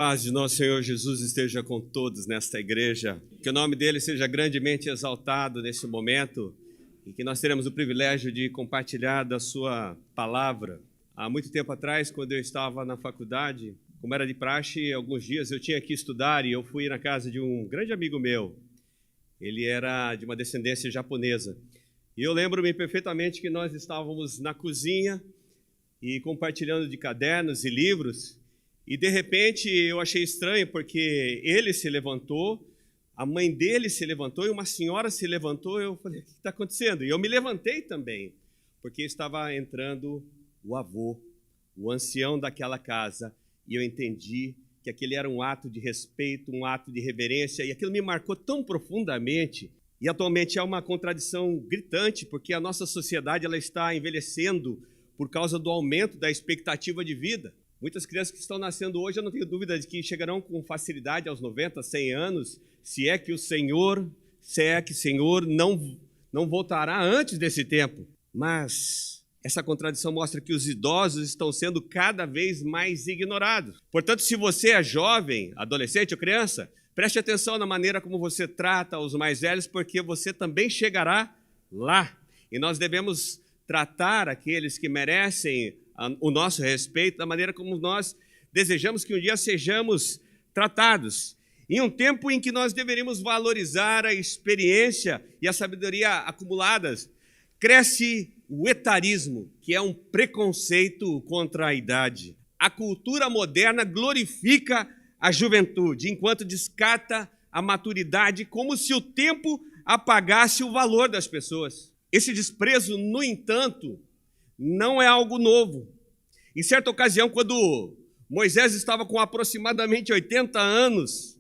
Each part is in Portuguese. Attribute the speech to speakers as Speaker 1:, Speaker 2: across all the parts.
Speaker 1: Paz de nosso Senhor Jesus esteja com todos nesta igreja, que o nome dele seja grandemente exaltado nesse momento e que nós teremos o privilégio de compartilhar da sua palavra. Há muito tempo atrás, quando eu estava na faculdade, como era de praxe, alguns dias eu tinha que estudar e eu fui na casa de um grande amigo meu. Ele era de uma descendência japonesa. E eu lembro-me perfeitamente que nós estávamos na cozinha e compartilhando de cadernos e livros. E, de repente, eu achei estranho, porque ele se levantou, a mãe dele se levantou e uma senhora se levantou. Eu falei, o que está acontecendo? E eu me levantei também, porque estava entrando o avô, o ancião daquela casa, e eu entendi que aquele era um ato de respeito, um ato de reverência, e aquilo me marcou tão profundamente. E, atualmente, é uma contradição gritante, porque a nossa sociedade ela está envelhecendo por causa do aumento da expectativa de vida. Muitas crianças que estão nascendo hoje, eu não tenho dúvida de que chegarão com facilidade aos 90, 100 anos, se é que o Senhor não voltará antes desse tempo. Mas essa contradição mostra que os idosos estão sendo cada vez mais ignorados. Portanto, se você é jovem, adolescente ou criança, preste atenção na maneira como você trata os mais velhos, porque você também chegará lá. E nós devemos tratar aqueles que merecem o nosso respeito da maneira como nós desejamos que um dia sejamos tratados. Em um tempo em que nós deveríamos valorizar a experiência e a sabedoria acumuladas, cresce o etarismo, que é um preconceito contra a idade. A cultura moderna glorifica a juventude, enquanto descarta a maturidade, como se o tempo apagasse o valor das pessoas. Esse desprezo, no entanto, não é algo novo. Em certa ocasião, quando Moisés estava com aproximadamente 80 anos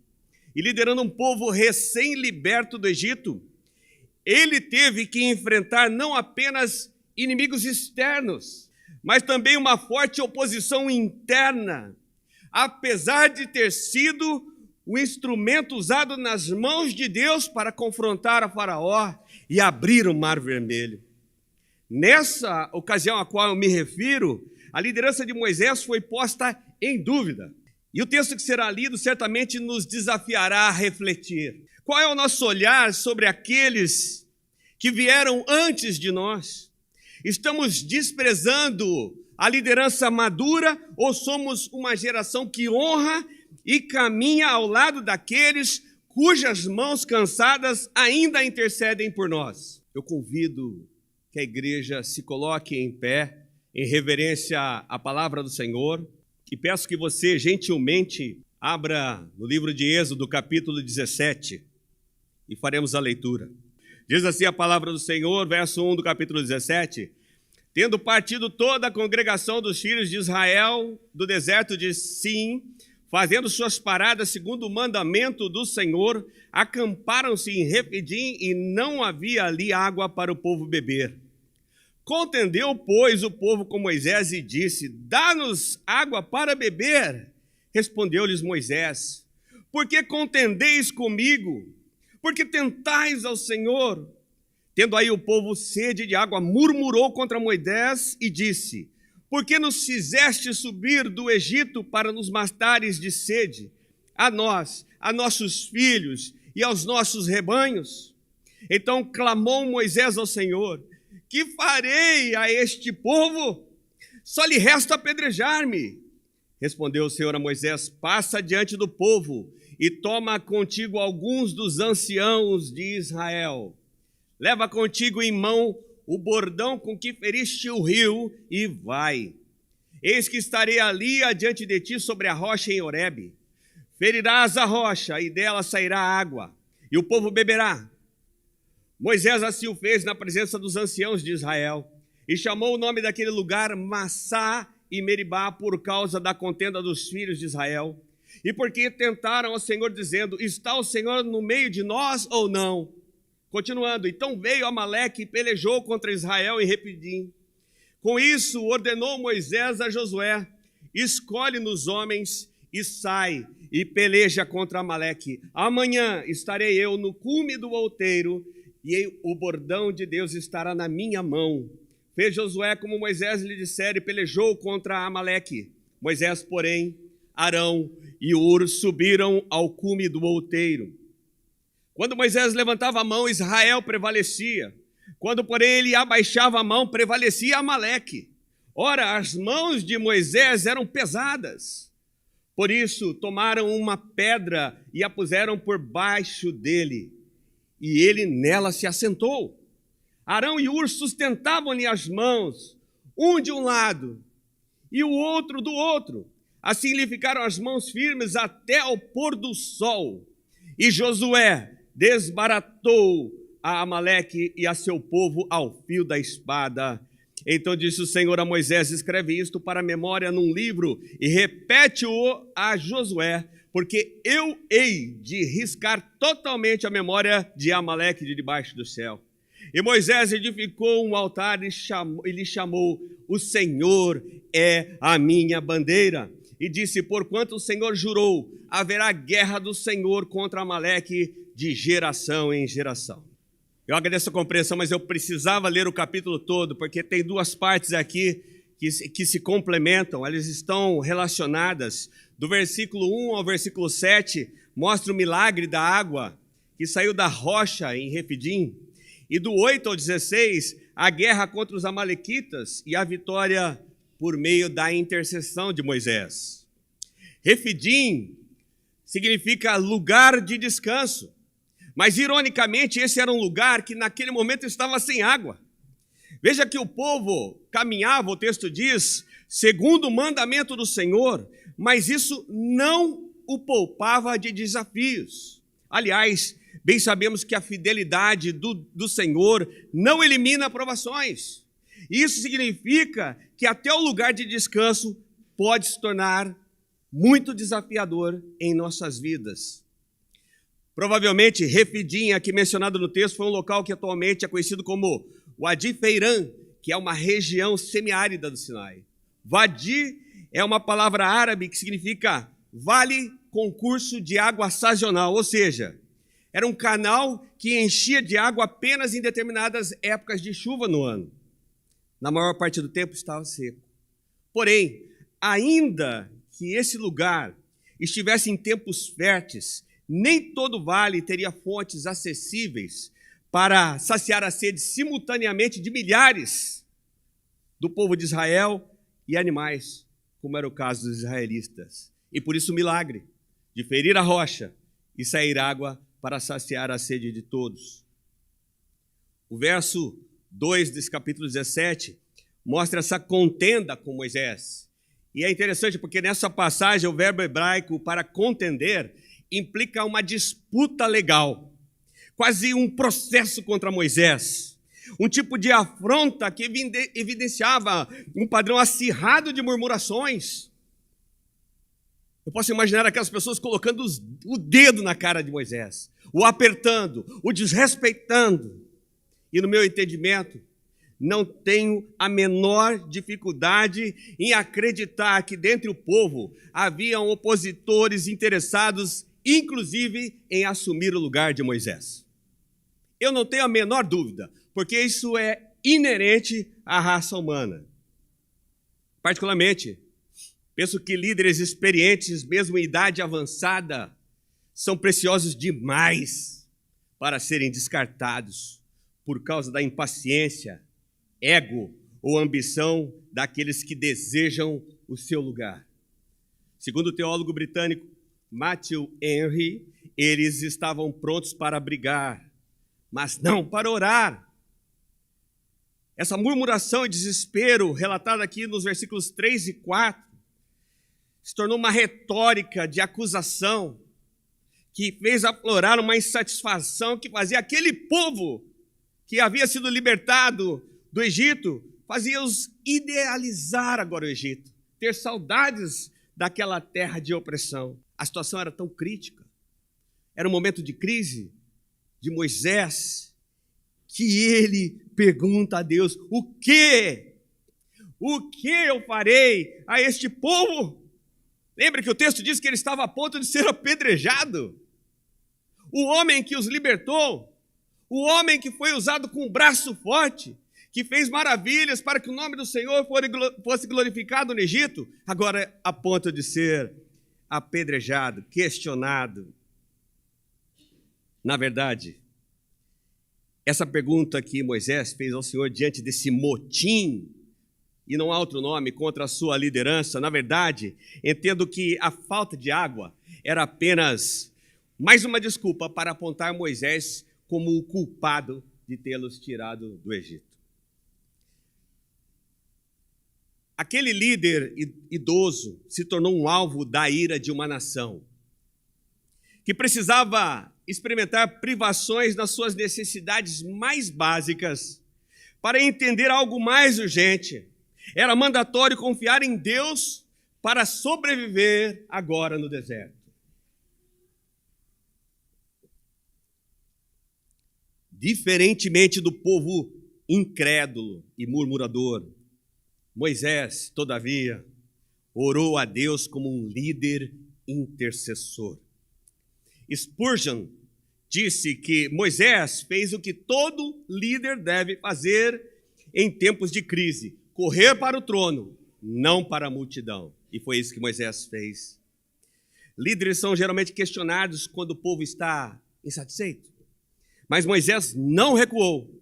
Speaker 1: e liderando um povo recém-liberto do Egito, ele teve que enfrentar não apenas inimigos externos, mas também uma forte oposição interna, apesar de ter sido o instrumento usado nas mãos de Deus para confrontar a Faraó e abrir o Mar Vermelho. Nessa ocasião a qual eu me refiro, a liderança de Moisés foi posta em dúvida. E o texto que será lido certamente nos desafiará a refletir. Qual é o nosso olhar sobre aqueles que vieram antes de nós? Estamos desprezando a liderança madura ou somos uma geração que honra e caminha ao lado daqueles cujas mãos cansadas ainda intercedem por nós? Eu convido que a igreja se coloque em pé, em reverência à palavra do Senhor, e peço que você gentilmente abra no livro de Êxodo, capítulo 17, e faremos a leitura. Diz assim a palavra do Senhor, verso 1 do capítulo 17: Tendo partido toda a congregação dos filhos de Israel do deserto de Sim, fazendo suas paradas segundo o mandamento do Senhor, acamparam-se em Refidim e não havia ali água para o povo beber. Contendeu, pois, o povo com Moisés e disse: Dá-nos água para beber. Respondeu-lhes Moisés: Por que contendeis comigo? Por que tentais ao Senhor? Tendo aí o povo sede de água, murmurou contra Moisés e disse: Por que nos fizeste subir do Egito para nos matares de sede, a nós, a nossos filhos e aos nossos rebanhos? Então clamou Moisés ao Senhor: Que farei a este povo? Só lhe resta apedrejar-me. Respondeu o Senhor a Moisés: Passa diante do povo e toma contigo alguns dos anciãos de Israel. Leva contigo em mão o bordão com que feriste o rio e vai. Eis que estarei ali adiante de ti sobre a rocha em Horebe. Ferirás a rocha e dela sairá água, e o povo beberá. Moisés assim o fez na presença dos anciãos de Israel, e chamou o nome daquele lugar Massá e Meribá por causa da contenda dos filhos de Israel, e porque tentaram ao Senhor dizendo: Está o Senhor no meio de nós ou não? Continuando, então veio Amaleque e pelejou contra Israel em Refidim. Com isso ordenou Moisés a Josué: Escolhe-nos homens e sai e peleja contra Amaleque. Amanhã estarei eu no cume do outeiro e o bordão de Deus estará na minha mão. Fez Josué como Moisés lhe dissera e pelejou contra Amaleque. Moisés, porém, Arão e Hur subiram ao cume do outeiro. Quando Moisés levantava a mão, Israel prevalecia. Quando, porém, ele abaixava a mão, prevalecia Amaleque. Ora, as mãos de Moisés eram pesadas. Por isso, tomaram uma pedra e a puseram por baixo dele, e ele nela se assentou. Arão e Hur sustentavam-lhe as mãos, um de um lado e o outro do outro. Assim lhe ficaram as mãos firmes até ao pôr do sol. E Josué desbaratou a Amaleque e a seu povo ao fio da espada. Então disse o Senhor a Moisés: escreve isto para a memória num livro e repete-o a Josué, porque eu hei de riscar totalmente a memória de Amaleque de debaixo do céu. E Moisés edificou um altar e lhe chamou: o Senhor é a minha bandeira. E disse: porquanto o Senhor jurou, haverá guerra do Senhor contra Amaleque de geração em geração. Eu agradeço a compreensão, mas eu precisava ler o capítulo todo, porque tem duas partes aqui que se complementam, elas estão relacionadas. Do versículo 1 ao versículo 7, mostra o milagre da água que saiu da rocha em Refidim. E do 8 ao 16, a guerra contra os amalequitas e a vitória por meio da intercessão de Moisés. Refidim significa lugar de descanso. Mas, ironicamente, esse era um lugar que naquele momento estava sem água. Veja que o povo caminhava, o texto diz, segundo o mandamento do Senhor, mas isso não o poupava de desafios. Aliás, bem sabemos que a fidelidade do Senhor não elimina provações. Isso significa que até o lugar de descanso pode se tornar muito desafiador em nossas vidas. Provavelmente, Refidim, aqui mencionado no texto, foi um local que atualmente é conhecido como Wadi Feiran, que é uma região semiárida do Sinai. Wadi é uma palavra árabe que significa vale com curso de água sazonal, ou seja, era um canal que enchia de água apenas em determinadas épocas de chuva no ano. Na maior parte do tempo estava seco. Porém, ainda que esse lugar estivesse em tempos férteis, nem todo vale teria fontes acessíveis para saciar a sede simultaneamente de milhares do povo de Israel e animais, como era o caso dos israelitas. E por isso o milagre de ferir a rocha e sair água para saciar a sede de todos. O verso 2 desse capítulo 17 mostra essa contenda com Moisés. E é interessante porque nessa passagem o verbo hebraico para contender implica uma disputa legal, quase um processo contra Moisés, um tipo de afronta que evidenciava um padrão acirrado de murmurações. Eu posso imaginar aquelas pessoas colocando o dedo na cara de Moisés, o apertando, o desrespeitando. E no meu entendimento, não tenho a menor dificuldade em acreditar que dentre o povo haviam opositores interessados inclusive em assumir o lugar de Moisés. Eu não tenho a menor dúvida, porque isso é inerente à raça humana. Particularmente, penso que líderes experientes, mesmo em idade avançada, são preciosos demais para serem descartados por causa da impaciência, ego ou ambição daqueles que desejam o seu lugar. Segundo o teólogo britânico Matthew Henry, eles estavam prontos para brigar, mas não para orar. Essa murmuração e desespero, relatada aqui nos versículos 3 e 4, se tornou uma retórica de acusação que fez aflorar uma insatisfação que fazia aquele povo que havia sido libertado do Egito, fazia-os idealizar agora o Egito, ter saudades daquela terra de opressão. A situação era tão crítica, era um momento de crise de Moisés, que ele pergunta a Deus: o que eu farei a este povo? Lembra que o texto diz que ele estava a ponto de ser apedrejado? O homem que os libertou, o homem que foi usado com um braço forte, que fez maravilhas para que o nome do Senhor fosse glorificado no Egito, agora a ponto de ser apedrejado, questionado. Na verdade, essa pergunta que Moisés fez ao Senhor diante desse motim, e não há outro nome, contra a sua liderança, na verdade, entendo que a falta de água era apenas mais uma desculpa para apontar Moisés como o culpado de tê-los tirado do Egito. Aquele líder idoso se tornou um alvo da ira de uma nação que precisava experimentar privações nas suas necessidades mais básicas para entender algo mais urgente. Era mandatório confiar em Deus para sobreviver agora no deserto. Diferentemente do povo incrédulo e murmurador, Moisés, todavia, orou a Deus como um líder intercessor. Spurgeon disse que Moisés fez o que todo líder deve fazer em tempos de crise: correr para o trono, não para a multidão. E foi isso que Moisés fez. Líderes são geralmente questionados quando o povo está insatisfeito. Mas Moisés não recuou.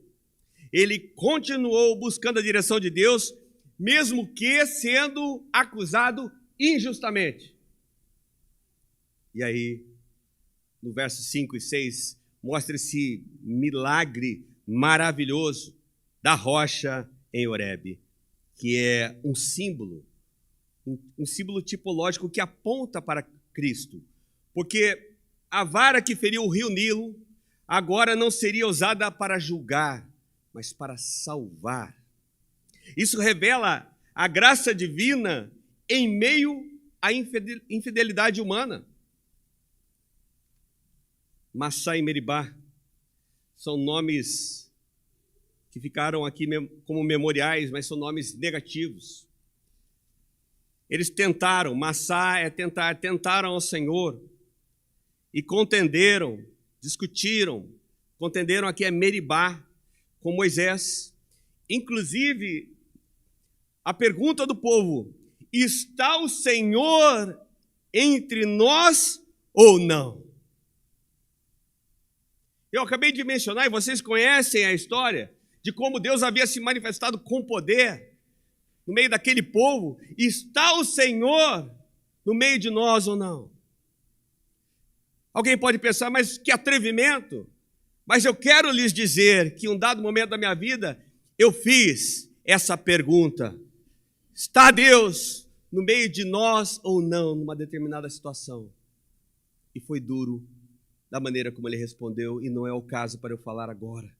Speaker 1: Ele continuou buscando a direção de Deus, mesmo que sendo acusado injustamente. E aí, no versos 5 e 6, mostra esse milagre maravilhoso da rocha em Horebe, que é um símbolo tipológico que aponta para Cristo. Porque a vara que feriu o rio Nilo agora não seria usada para julgar, mas para salvar. Isso revela a graça divina em meio à infidelidade humana. Massá e Meribá são nomes que ficaram aqui como memoriais, mas são nomes negativos. Eles tentaram, Massá é tentar, tentaram ao Senhor e contenderam, discutiram, contenderam aqui é Meribá com Moisés. Inclusive, a pergunta do povo: está o Senhor entre nós ou não? Eu acabei de mencionar, e vocês conhecem a história de como Deus havia se manifestado com poder no meio daquele povo. Está o Senhor no meio de nós ou não? Alguém pode pensar, mas que atrevimento! Mas eu quero lhes dizer que em um dado momento da minha vida, eu fiz essa pergunta: está Deus no meio de nós ou não, numa determinada situação? E foi duro da maneira como ele respondeu, e não é o caso para eu falar agora.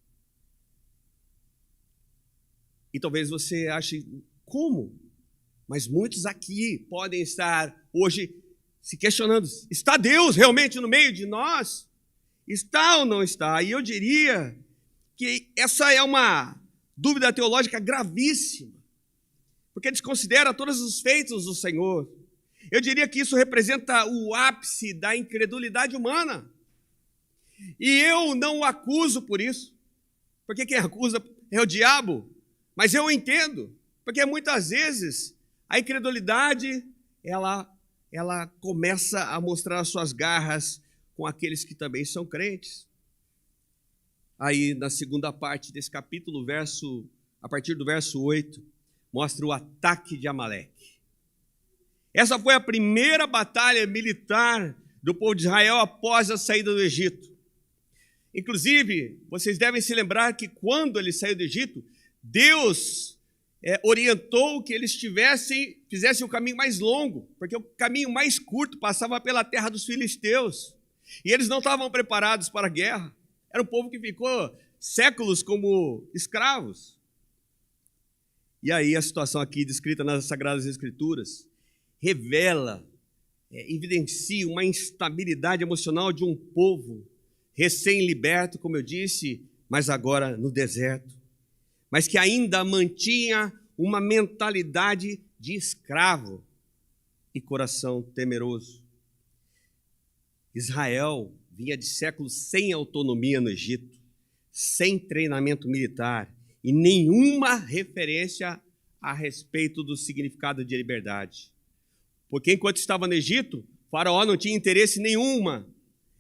Speaker 1: E talvez você ache, como? Mas muitos aqui podem estar hoje se questionando: está Deus realmente no meio de nós? Está ou não está? E eu diria que essa é uma dúvida teológica gravíssima, porque desconsidera todos os feitos do Senhor. Eu diria que isso representa o ápice da incredulidade humana. E eu não o acuso por isso, porque quem acusa é o diabo. Mas eu entendo, porque muitas vezes a incredulidade, ela começa a mostrar as suas garras com aqueles que também são crentes. Aí, na segunda parte desse capítulo, a partir do verso 8, mostra o ataque de Amaleque. Essa foi a primeira batalha militar do povo de Israel após a saída do Egito. Inclusive, vocês devem se lembrar que quando ele saiu do Egito, Deus orientou que eles fizessem o caminho mais longo, porque o caminho mais curto passava pela terra dos filisteus. E eles não estavam preparados para a guerra. Era um povo que ficou séculos como escravos. E aí a situação aqui descrita nas Sagradas Escrituras revela, evidencia uma instabilidade emocional de um povo recém-liberto, como eu disse, mas agora no deserto, mas que ainda mantinha uma mentalidade de escravo e coração temeroso. Israel vinha de séculos sem autonomia no Egito, sem treinamento militar e nenhuma referência a respeito do significado de liberdade. Porque enquanto estava no Egito, Faraó não tinha interesse nenhuma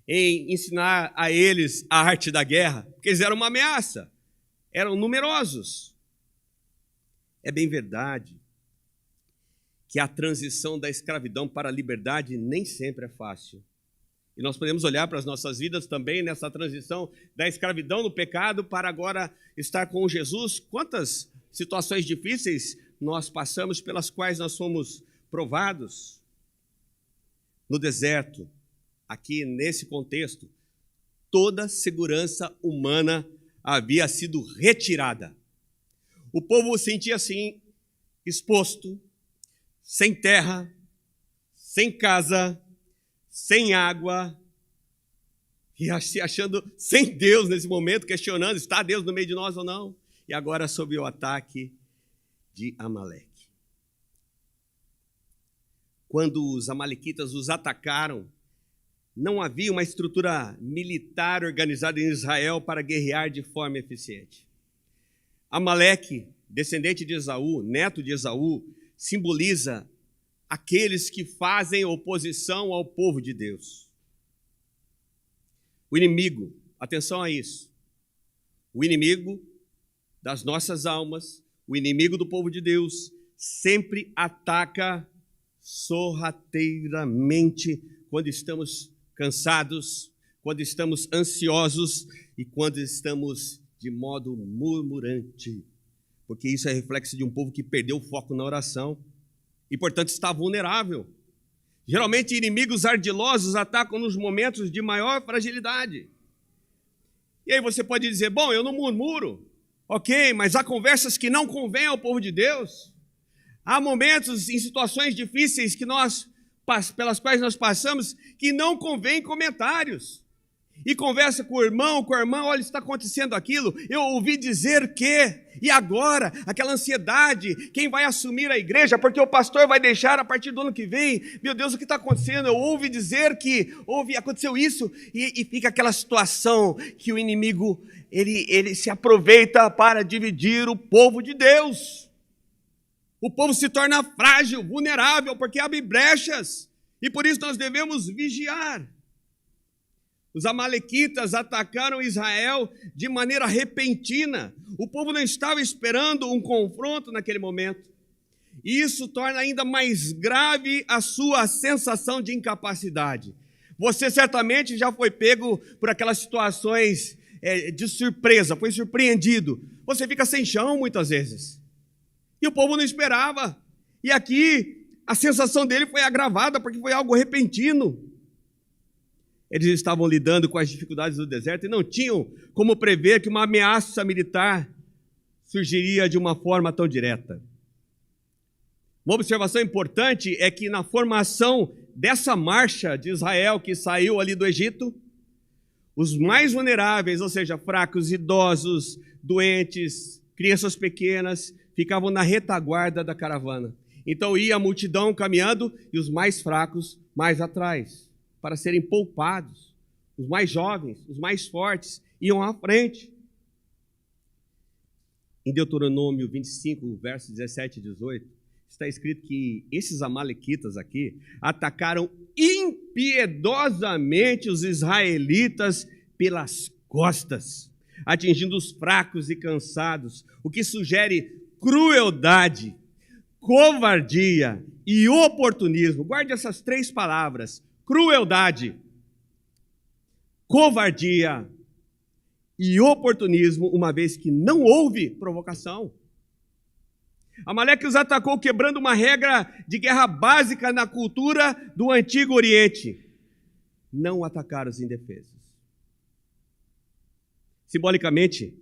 Speaker 1: em ensinar a eles a arte da guerra, porque eles eram uma ameaça, eram numerosos. É bem verdade que a transição da escravidão para a liberdade nem sempre é fácil. E nós podemos olhar para as nossas vidas também nessa transição da escravidão no pecado para agora estar com Jesus. Quantas situações difíceis nós passamos, pelas quais nós fomos provados. No deserto, aqui nesse contexto, toda segurança humana havia sido retirada. O povo se sentia assim, exposto, sem terra, sem casa, sem água, e se achando sem Deus nesse momento, questionando, está Deus no meio de nós ou não? E agora sob o ataque de Amaleque. Quando os amalequitas os atacaram, não havia uma estrutura militar organizada em Israel para guerrear de forma eficiente. Amaleque, descendente de Esaú, neto de Esaú, simboliza aqueles que fazem oposição ao povo de Deus. O inimigo, atenção a isso, o inimigo das nossas almas, o inimigo do povo de Deus, sempre ataca sorrateiramente quando estamos cansados, quando estamos ansiosos e quando estamos de modo murmurante, porque isso é reflexo de um povo que perdeu o foco na oração e, portanto, está vulnerável. Geralmente, inimigos ardilosos atacam nos momentos de maior fragilidade. E aí você pode dizer, bom, eu não murmuro, ok, mas há conversas que não convêm ao povo de Deus. Há momentos em situações difíceis pelas quais nós passamos que não convém comentários. E conversa com o irmão, com a irmã, olha, está acontecendo aquilo, eu ouvi dizer que, e agora, aquela ansiedade, quem vai assumir a igreja, porque o pastor vai deixar a partir do ano que vem, meu Deus, o que está acontecendo? Eu ouvi dizer que, aconteceu isso, e fica aquela situação que o inimigo, ele se aproveita para dividir o povo de Deus. O povo se torna frágil, vulnerável, porque abre brechas, e por isso nós devemos vigiar. Os amalequitas atacaram Israel de maneira repentina. O povo não estava esperando um confronto naquele momento. E isso torna ainda mais grave a sua sensação de incapacidade. Você certamente já foi pego por aquelas situações de surpresa, foi surpreendido. Você fica sem chão muitas vezes. E o povo não esperava. E aqui a sensação dele foi agravada porque foi algo repentino. Eles estavam lidando com as dificuldades do deserto e não tinham como prever que uma ameaça militar surgiria de uma forma tão direta. Uma observação importante é que na formação dessa marcha de Israel que saiu ali do Egito, os mais vulneráveis, ou seja, fracos, idosos, doentes, crianças pequenas, ficavam na retaguarda da caravana. Então ia a multidão caminhando e os mais fracos mais atrás, para serem poupados. Os mais jovens, os mais fortes, iam à frente. Em Deuteronômio 25, versos 17 e 18, está escrito que esses amalequitas aqui atacaram impiedosamente os israelitas pelas costas, atingindo os fracos e cansados, o que sugere crueldade, covardia e oportunismo. Guarde essas três palavras: crueldade, covardia e oportunismo, uma vez que não houve provocação. Amaleque os atacou quebrando uma regra de guerra básica na cultura do Antigo Oriente: não atacar os indefesos. Simbolicamente,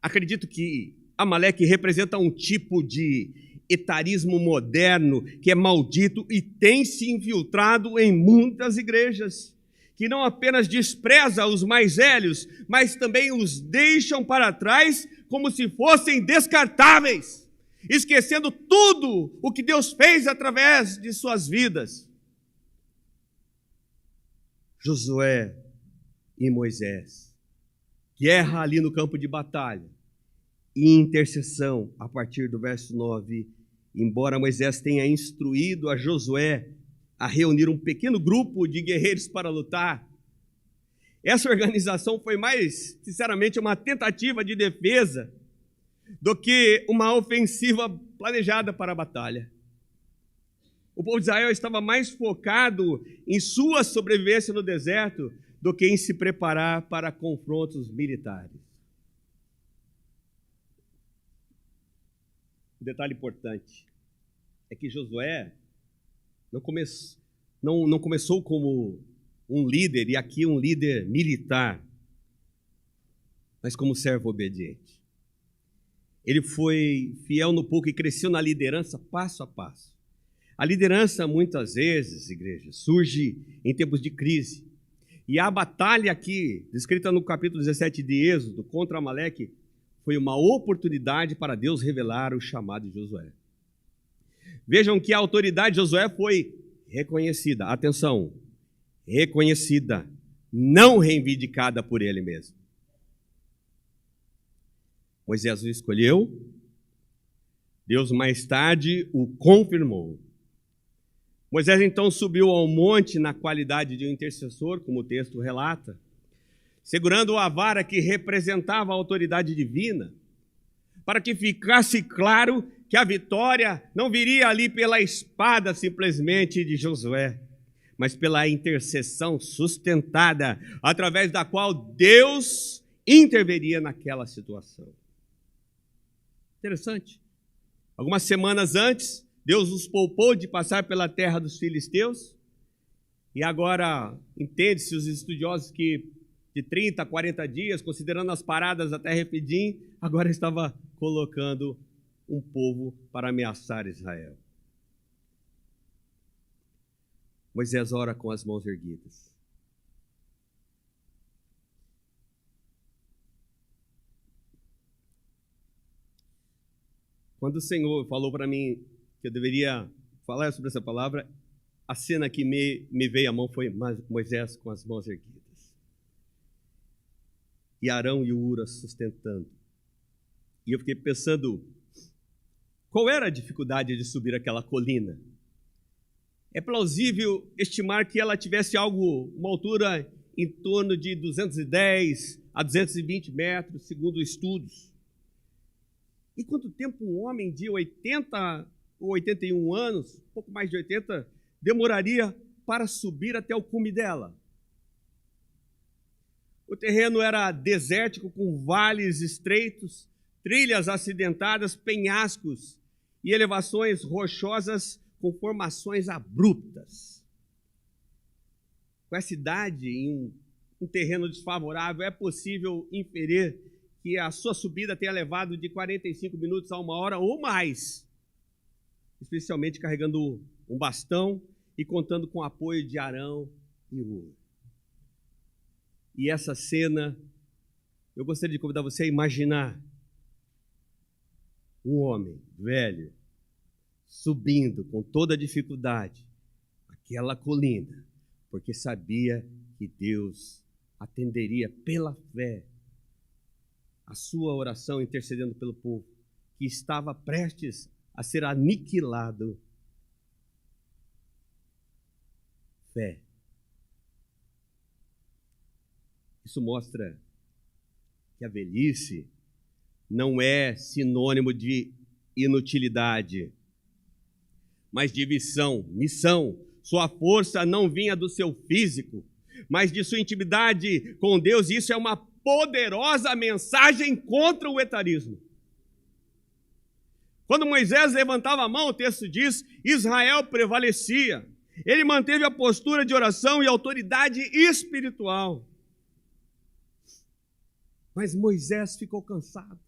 Speaker 1: acredito que Amaleque representa um tipo de etarismo moderno que é maldito e tem se infiltrado em muitas igrejas, que não apenas despreza os mais velhos, mas também os deixam para trás como se fossem descartáveis, esquecendo tudo o que Deus fez através de suas vidas. Josué e Moisés, guerra ali no campo de batalha, e intercessão a partir do verso 9. Embora Moisés tenha instruído a Josué a reunir um pequeno grupo de guerreiros para lutar. Essa organização foi mais, sinceramente, uma tentativa de defesa do que uma ofensiva planejada para a batalha. O povo de Israel estava mais focado em sua sobrevivência no deserto do que em se preparar para confrontos militares. Um detalhe importante é que Josué não começou como um líder, e aqui um líder militar, mas como servo obediente. Ele foi fiel no pouco e cresceu na liderança passo a passo. A liderança, muitas vezes, igreja, surge em tempos de crise. E a batalha aqui, descrita no capítulo 17 de Êxodo, contra Amaleque, foi uma oportunidade para Deus revelar o chamado de Josué. Vejam que a autoridade de Josué foi reconhecida. Atenção, reconhecida, não reivindicada por ele mesmo. Moisés o escolheu, Deus mais tarde o confirmou. Moisés então subiu ao monte na qualidade de um intercessor, como o texto relata, segurando a vara que representava a autoridade divina, para que ficasse claro que a vitória não viria ali pela espada simplesmente de Josué, mas pela intercessão sustentada, através da qual Deus interveria naquela situação. Interessante. Algumas semanas antes, Deus os poupou de passar pela terra dos filisteus, e agora entende-se os estudiosos que de 30 a 40 dias, considerando as paradas até Refidim, agora estava colocando um povo para ameaçar Israel. Moisés ora com as mãos erguidas. Quando o Senhor falou para mim que eu deveria falar sobre essa palavra, a cena que me veio à mão foi Moisés com as mãos erguidas. E Arão e Ura sustentando. E eu fiquei pensando, qual era a dificuldade de subir aquela colina? É plausível estimar que ela tivesse uma altura em torno de 210 a 220 metros, segundo estudos. E quanto tempo um homem de 80 ou 81 anos, pouco mais de 80, demoraria para subir até o cume dela? O terreno era desértico, com vales estreitos, trilhas acidentadas, penhascos e elevações rochosas com formações abruptas. Com essa idade, em um terreno desfavorável, é possível inferir que a sua subida tenha levado de 45 minutos a 1 hora ou mais, especialmente carregando um bastão e contando com o apoio de Arão e Ura. E essa cena, eu gostaria de convidar você a imaginar um homem velho subindo com toda a dificuldade aquela colina, porque sabia que Deus atenderia pela fé a sua oração, intercedendo pelo povo que estava prestes a ser aniquilado. Fé. Isso mostra que a velhice não é sinônimo de inutilidade, mas de missão. Sua força não vinha do seu físico, mas de sua intimidade com Deus, e isso é uma poderosa mensagem contra o etarismo. Quando Moisés levantava a mão, o texto diz, Israel prevalecia. Ele manteve a postura de oração e autoridade espiritual. Mas Moisés ficou cansado.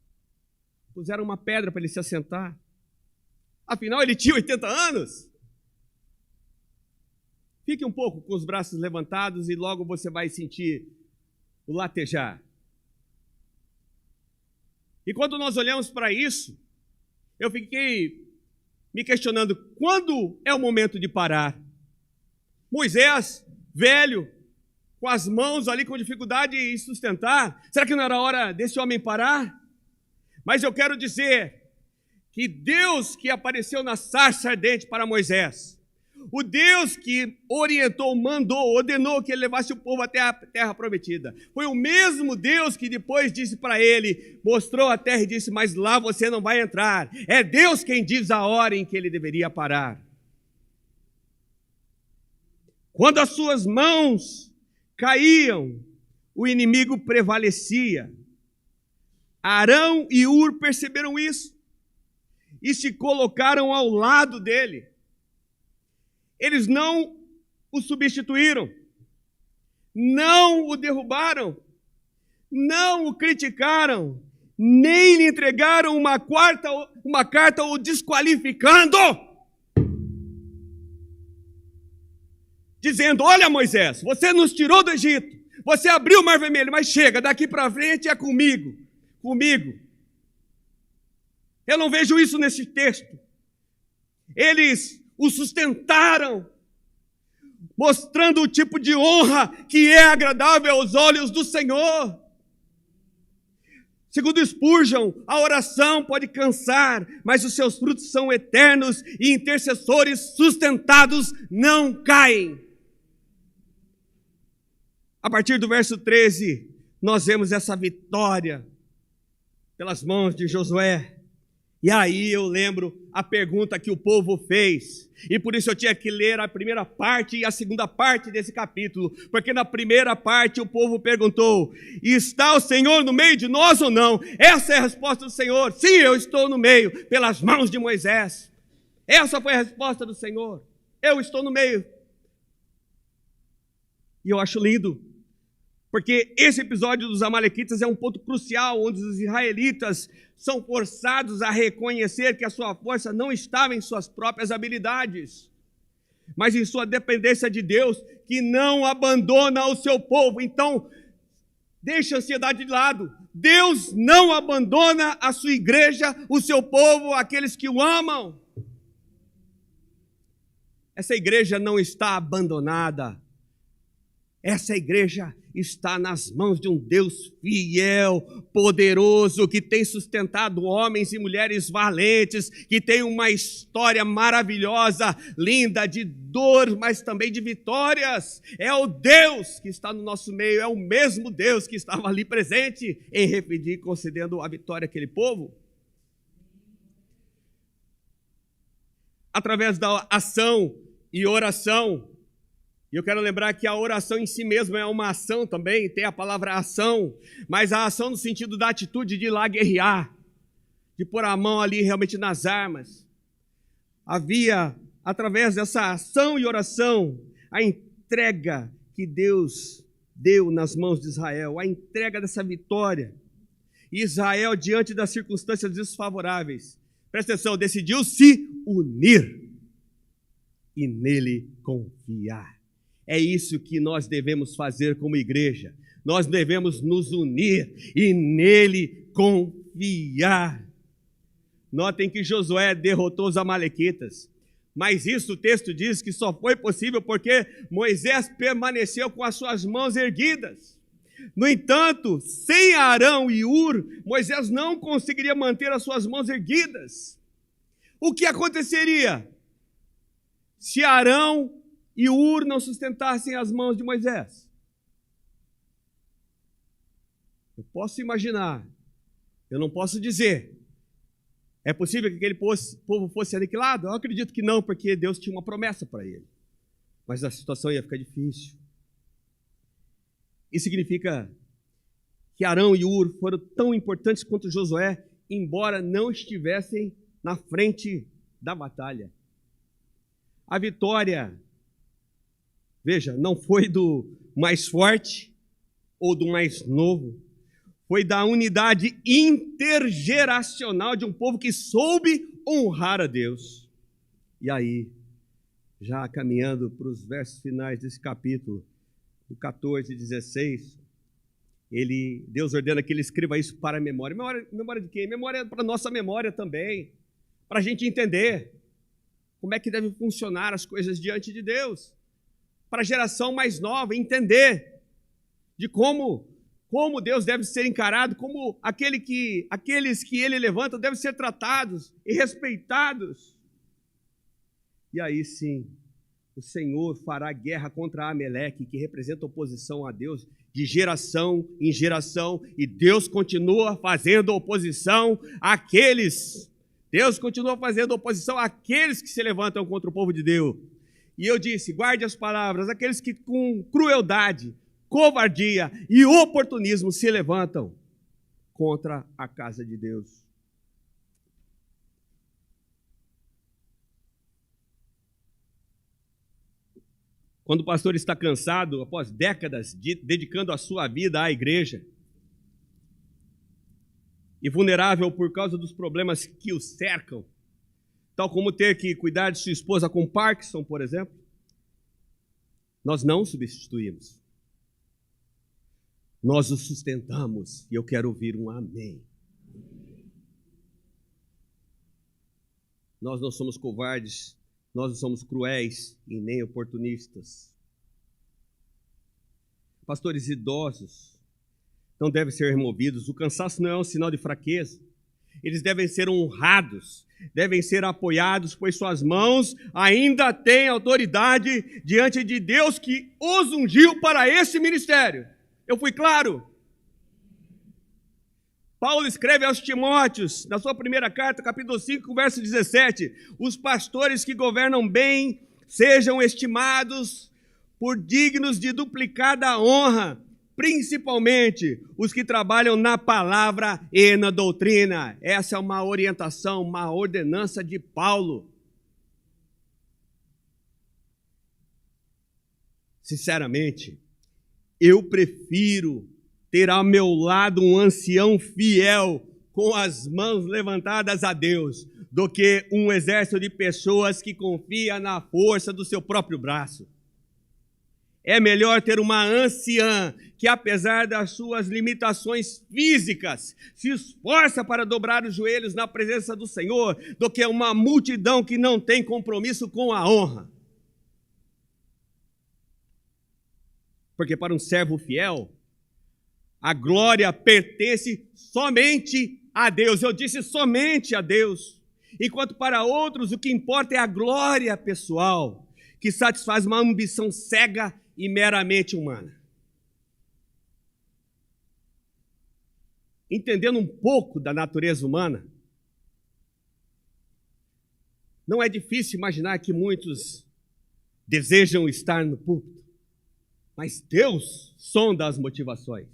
Speaker 1: Puseram uma pedra para ele se assentar. Afinal, ele tinha 80 anos. Fique um pouco com os braços levantados e logo você vai sentir o latejar. E quando nós olhamos para isso, eu fiquei me questionando, quando é o momento de parar? Moisés, velho, com as mãos ali com dificuldade em sustentar, será que não era hora desse homem parar? Mas eu quero dizer que Deus que apareceu na sarça ardente para Moisés, O Deus que orientou, mandou, ordenou que ele levasse o povo até a terra prometida. Foi o mesmo Deus que depois disse para ele, mostrou a terra e disse, mas lá você não vai entrar. É Deus quem diz a hora em que ele deveria parar. Quando as suas mãos caíam, o inimigo prevalecia. Arão e Ur perceberam isso e se colocaram ao lado dele. Eles não o substituíram, não o derrubaram, não o criticaram, nem lhe entregaram uma carta o desqualificando, dizendo, olha Moisés, você nos tirou do Egito, você abriu o Mar Vermelho, mas chega, daqui para frente é comigo. Eu não vejo isso nesse texto. Eles o sustentaram, mostrando o tipo de honra que é agradável aos olhos do Senhor. Segundo Spurgeon, a oração pode cansar, mas os seus frutos são eternos e intercessores sustentados não caem. A partir do verso 13, nós vemos essa vitória pelas mãos de Josué. E aí eu lembro a pergunta que o povo fez. E por isso eu tinha que ler a primeira parte e a segunda parte desse capítulo. Porque na primeira parte o povo perguntou, está o Senhor no meio de nós ou não? Essa é a resposta do Senhor. Sim, eu estou no meio, pelas mãos de Moisés. Essa foi a resposta do Senhor. Eu estou no meio. E eu acho lindo. Porque esse episódio dos amalequitas é um ponto crucial, onde os israelitas são forçados a reconhecer que a sua força não estava em suas próprias habilidades, mas em sua dependência de Deus, que não abandona o seu povo. Então, deixa a ansiedade de lado. Deus não abandona a sua igreja, o seu povo, aqueles que o amam. Essa igreja não está abandonada. Essa igreja está nas mãos de um Deus fiel, poderoso, que tem sustentado homens e mulheres valentes, que tem uma história maravilhosa, linda, de dor, mas também de vitórias. É o Deus que está no nosso meio, é o mesmo Deus que estava ali presente em Refidim, concedendo a vitória àquele povo. Através da ação e oração. E eu quero lembrar que a oração em si mesma é uma ação também, tem a palavra ação, mas a ação no sentido da atitude de ir lá guerrear, de pôr a mão ali realmente nas armas. Havia, através dessa ação e oração, a entrega que Deus deu nas mãos de Israel, a entrega dessa vitória. E Israel, diante das circunstâncias desfavoráveis, presta atenção, decidiu se unir e nele confiar. É isso que nós devemos fazer como igreja. Nós devemos nos unir e nele confiar. Notem que Josué derrotou os amalequitas. Mas isso o texto diz que só foi possível porque Moisés permaneceu com as suas mãos erguidas. No entanto, sem Arão e Ur, Moisés não conseguiria manter as suas mãos erguidas. O que aconteceria se Arão e Ur não sustentassem as mãos de Moisés? Eu posso imaginar, eu não posso dizer. É possível que aquele povo fosse aniquilado? Eu acredito que não, porque Deus tinha uma promessa para ele. Mas a situação ia ficar difícil. Isso significa que Arão e Ur foram tão importantes quanto Josué, embora não estivessem na frente da batalha. A vitória, veja, não foi do mais forte ou do mais novo, foi da unidade intergeracional de um povo que soube honrar a Deus. E aí, já caminhando para os versos finais desse capítulo, do 14 e 16, Deus ordena que ele escreva isso para a memória. Memória de quem? Memória para a nossa memória também, para a gente entender como é que devem funcionar as coisas diante de Deus, para a geração mais nova entender de como Deus deve ser encarado, como aqueles que ele levanta devem ser tratados e respeitados. E aí sim, o Senhor fará guerra contra Ameleque, que representa oposição a Deus, de geração em geração, e Deus continua fazendo oposição àqueles. Deus continua fazendo oposição àqueles que se levantam contra o povo de Deus. E eu disse, guarde as palavras, aqueles que com crueldade, covardia e oportunismo se levantam contra a casa de Deus. Quando o pastor está cansado, após décadas dedicando a sua vida à igreja, e vulnerável por causa dos problemas que o cercam, tal como ter que cuidar de sua esposa com Parkinson, por exemplo, nós não o substituímos. Nós o sustentamos, e eu quero ouvir um amém. Nós não somos covardes, nós não somos cruéis e nem oportunistas. Pastores idosos não devem ser removidos. O cansaço não é um sinal de fraqueza. Eles devem ser honrados, devem ser apoiados, pois suas mãos ainda têm autoridade diante de Deus que os ungiu para esse ministério. Eu fui claro? Paulo escreve aos Timóteos, na sua primeira carta, capítulo 5, verso 17, os pastores que governam bem sejam estimados por dignos de duplicada honra, principalmente os que trabalham na palavra e na doutrina. Essa é uma orientação, uma ordenança de Paulo. Sinceramente, eu prefiro ter ao meu lado um ancião fiel, com as mãos levantadas a Deus, do que um exército de pessoas que confia na força do seu próprio braço. É melhor ter uma anciã que, apesar das suas limitações físicas, se esforça para dobrar os joelhos na presença do Senhor, do que uma multidão que não tem compromisso com a honra. Porque para um servo fiel, a glória pertence somente a Deus. Eu disse somente a Deus. Enquanto para outros o que importa é a glória pessoal, que satisfaz uma ambição cega e meramente humana. Entendendo um pouco da natureza humana, não é difícil imaginar que muitos desejam estar no púlpito, mas Deus sonda as motivações.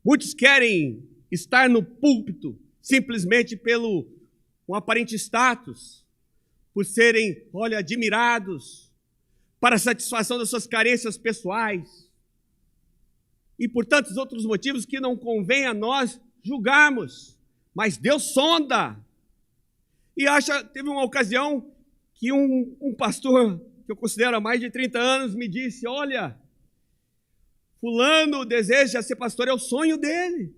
Speaker 1: Muitos querem estar no púlpito simplesmente pelo um aparente status, por serem, admirados, para a satisfação das suas carências pessoais, e por tantos outros motivos que não convém a nós julgarmos, mas Deus sonda. E teve uma ocasião que um pastor, que eu considero há mais de 30 anos, me disse, olha, fulano deseja ser pastor, é o sonho dele.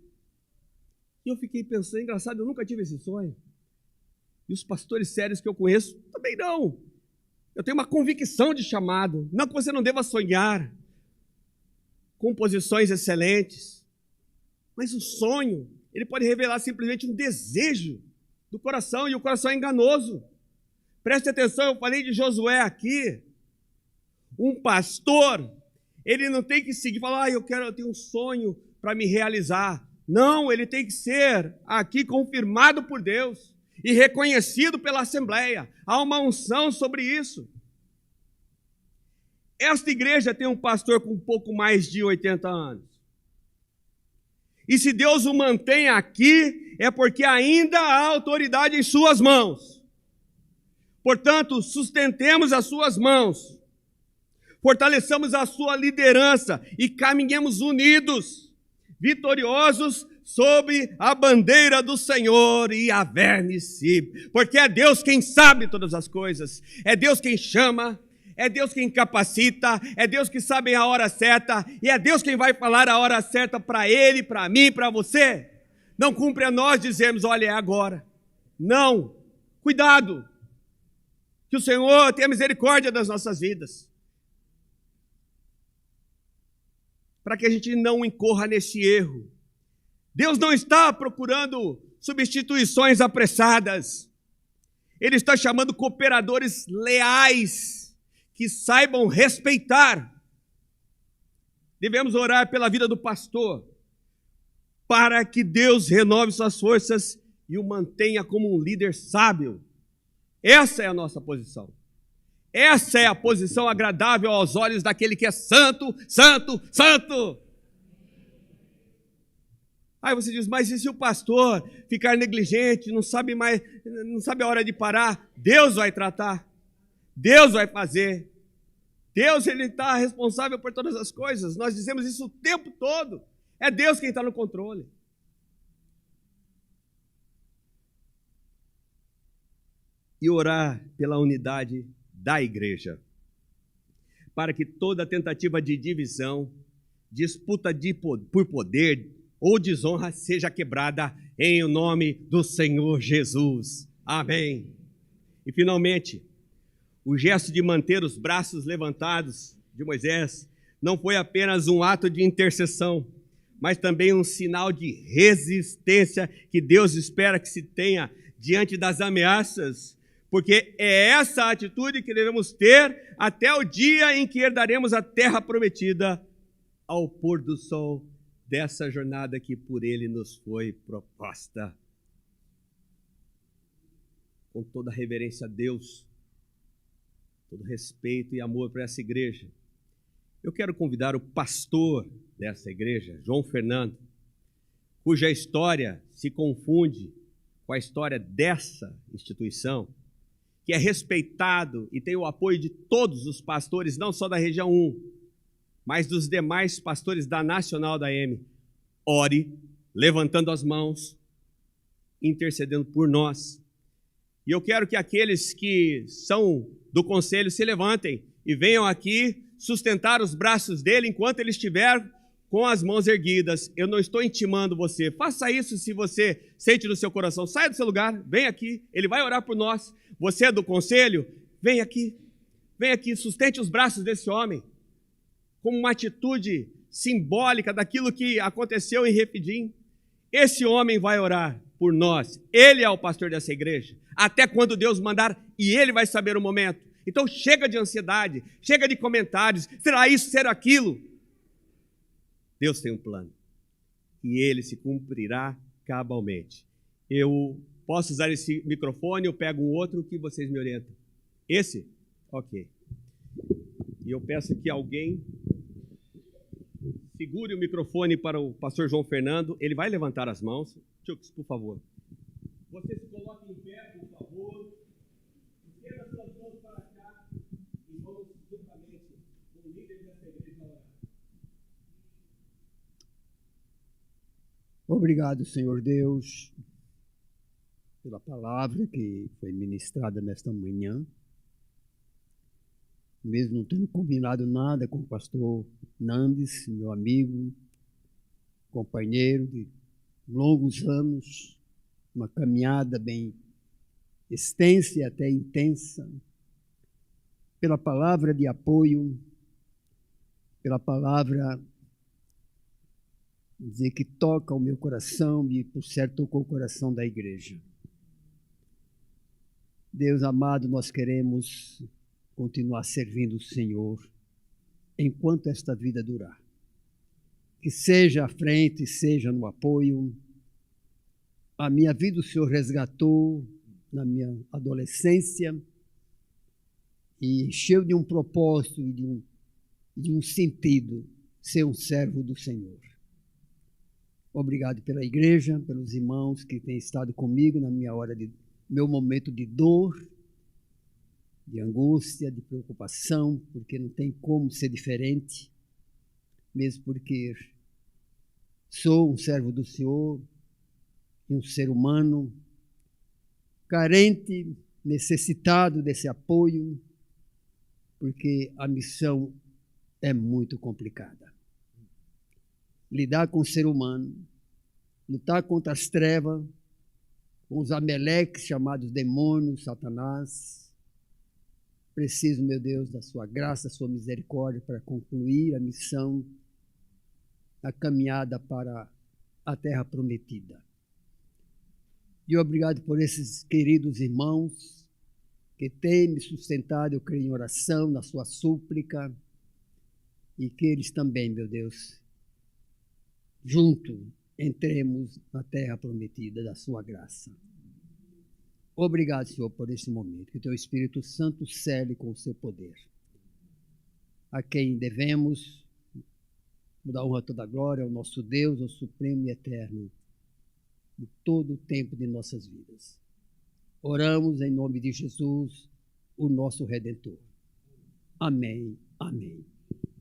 Speaker 1: E eu fiquei pensando, engraçado, eu nunca tive esse sonho. E os pastores sérios que eu conheço, também não. Eu tenho uma convicção de chamado. Não que você não deva sonhar com posições excelentes, mas o sonho, ele pode revelar simplesmente um desejo do coração, e o coração é enganoso. Preste atenção, eu falei de Josué aqui. Um pastor, ele não tem que seguir e falar, eu tenho um sonho para me realizar. Não, ele tem que ser aqui confirmado por Deus e reconhecido pela Assembleia. Há uma unção sobre isso. Esta igreja tem um pastor com um pouco mais de 80 anos. E se Deus o mantém aqui, é porque ainda há autoridade em suas mãos. Portanto, sustentemos as suas mãos, fortaleçamos a sua liderança e caminhemos unidos, vitoriosos sob a bandeira do Senhor e a Nissi, porque é Deus quem sabe todas as coisas, é Deus quem chama, é Deus quem capacita, é Deus que sabe a hora certa, e é Deus quem vai falar a hora certa para ele, para mim, para você. Não cumpre a nós dizermos, olha, é agora. Não, cuidado, que o Senhor tenha misericórdia das nossas vidas, para que a gente não incorra nesse erro. Deus não está procurando substituições apressadas. Ele está chamando cooperadores leais, que saibam respeitar. Devemos orar pela vida do pastor, para que Deus renove suas forças e o mantenha como um líder sábio. Essa é a nossa posição. Essa é a posição agradável aos olhos daquele que é santo, santo, santo. Aí você diz, mas e se o pastor ficar negligente, não sabe a hora de parar? Deus vai tratar, Deus vai fazer. Deus, Ele está responsável por todas as coisas. Nós dizemos isso o tempo todo. É Deus quem está no controle. E orar pela unidade da igreja, para que toda tentativa de divisão, disputa por poder ou desonra seja quebrada em nome do Senhor Jesus. Amém. E finalmente, o gesto de manter os braços levantados de Moisés não foi apenas um ato de intercessão, mas também um sinal de resistência que Deus espera que se tenha diante das ameaças, porque é essa atitude que devemos ter até o dia em que herdaremos a terra prometida ao pôr do sol dessa jornada que por Ele nos foi proposta. Com toda reverência a Deus, todo respeito e amor para essa igreja, eu quero convidar o pastor dessa igreja, João Fernando, cuja história se confunde com a história dessa instituição, que é respeitado e tem o apoio de todos os pastores, não só da região 1, mas dos demais pastores da Nacional da M. Ore, levantando as mãos, intercedendo por nós. E eu quero que aqueles que são do conselho se levantem e venham aqui sustentar os braços dele enquanto ele estiver com as mãos erguidas. Eu não estou intimando você. Faça isso se você sente no seu coração. Saia do seu lugar, vem aqui, ele vai orar por nós. Você é do conselho? Vem aqui, sustente os braços desse homem, como uma atitude simbólica daquilo que aconteceu em Refidim. Esse homem vai orar por nós. Ele é o pastor dessa igreja, até quando Deus mandar, e ele vai saber o momento. Então chega de ansiedade, chega de comentários, será isso, será aquilo. Deus tem um plano, e ele se cumprirá cabalmente. Eu posso usar esse microfone, eu pego um outro, que vocês me orientam. Esse? Ok. E eu peço que alguém segure o microfone para o pastor João Fernando. Ele vai levantar as mãos. Chux, por favor. Você se coloque em pé, por favor. Estenda suas mãos para cá e vamos juntamente com o líder dessa igreja orar.
Speaker 2: Obrigado, Senhor Deus, pela palavra que foi ministrada nesta manhã. Mesmo não tendo combinado nada com o pastor Nandes, meu amigo, companheiro de longos anos, uma caminhada bem extensa e até intensa, pela palavra de apoio, pela palavra dizer que toca o meu coração e, por certo, tocou o coração da igreja. Deus amado, nós queremos continuar servindo o Senhor enquanto esta vida durar. Que seja à frente, seja no apoio. A minha vida o Senhor resgatou na minha adolescência e encheu de um propósito e de um sentido ser um servo do Senhor. Obrigado pela igreja, pelos irmãos que têm estado comigo na minha meu momento de dor, de angústia, de preocupação, porque não tem como ser diferente, mesmo porque sou um servo do Senhor e um ser humano carente, necessitado desse apoio, porque a missão é muito complicada. Lidar com o ser humano, lutar contra as trevas, com os ameleques chamados demônios, Satanás. Preciso, meu Deus, da sua graça, da sua misericórdia para concluir a missão, a caminhada para a terra prometida. E obrigado por esses queridos irmãos que tem me sustentado, eu creio, em oração, na sua súplica, e que eles também, meu Deus, junto, entremos na terra prometida da sua graça. Obrigado, Senhor, por esse momento. Que o teu Espírito Santo cele com o seu poder. A quem devemos toda honra, toda glória, ao nosso Deus, ao Supremo e Eterno, de todo o tempo de nossas vidas. Oramos em nome de Jesus, o nosso Redentor. Amém. Amém.